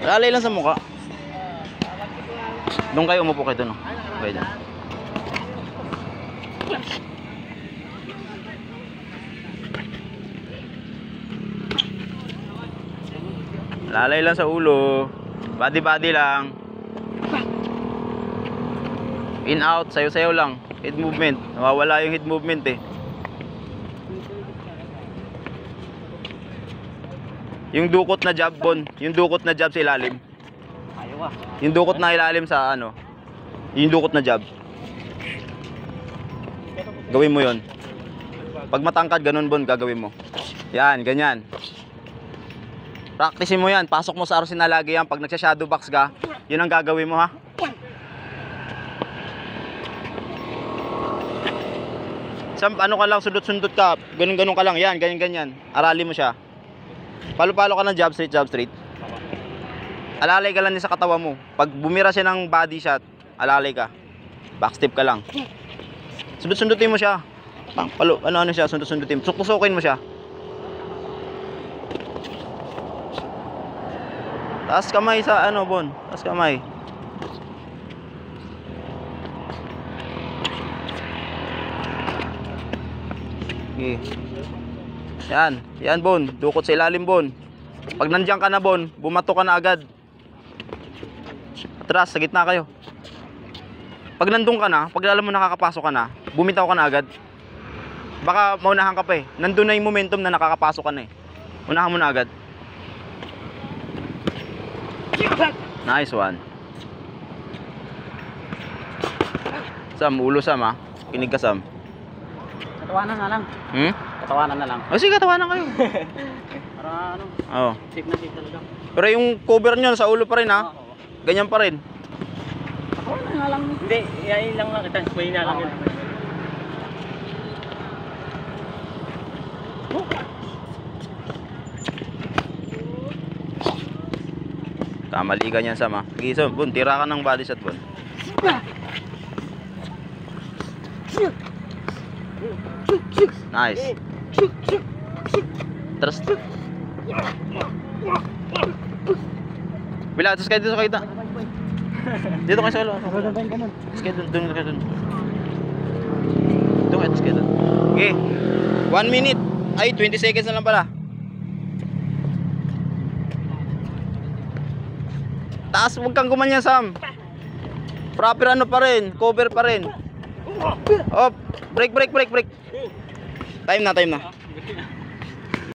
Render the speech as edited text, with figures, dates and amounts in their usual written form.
Lalay lang sa mukha. Doon kayo, umupo kayo doon. Okay, dyan. Lalay lang sa ulo. Body lang. In out, sayo-sayo lang. Head movement. Nawawala yung head movement eh. Yung dukot na jab, Bon. Yung dukot na jab sa ilalim. Ayaw ah. Yung dukot na ilalim sa ano. Yung dukot na jab. Gawin mo yon. Pag matangkad, ganun, Bon, gagawin mo. Yan, ganyan. Practicein mo yan. Pasok mo sa arsenal lagi yan. Pag nagsha-shadow box ka, yun ang gagawin mo, ha. Ano ka lang, sundot-sundot ka. Ganun-ganun ka lang. Yan, ganyan-ganyan. Arali mo siya. Palo-palo ka ng jab straight. Alalay ka lang niya sa katawan mo. Pag bumira siya ng body shot, alalay ka. Backstep ka lang. Sundot-sundutin mo siya. Ano siya, sundot-sundutin. Sukusukin mo siya. Taas kamay sa ano, Bon. Taas kamay. Okay. Yan, Bon. Dukot sa ilalim, Bon. Pag nandiyan ka na, Bon, bumato ka na agad. Atras, sa gitna kayo. Pag nandun ka na, pag alam mo nakakapasok ka na, bumitaw ka na agad. Baka maunahan ka pa eh. Nandun na yung momentum na nakakapasok ka na eh. Unahan mo na agad. Nice one. Sam, ulo Sam ha. Kinig ka Sam. Katawanan na lang. Katawanan na lang. O sige, katawanan kayo. Para ano? Oo. Safe na safe talaga. Pero yung cover nyo sa ulo pa rin ha. Ganyan pa rin. Katawanan na lang. Hindi, yain lang lang. Transfer na lang yun. Kamali ka niyan Sam ha. Sige Sam, Bon, tira ka ng body shot, Bon. Nice. Terus. Bila, terus kayo dito sa kita. Dito kayo sa kalo. Terus kayo dun kayo dun. Dito kayo, terus kayo dun. Okay. 1 minute. Ay, 20 seconds na lang pala. Taas, huwag kang gumanyan, Sam. Proper ano pa rin, cover pa rin. Oh, break. Time na.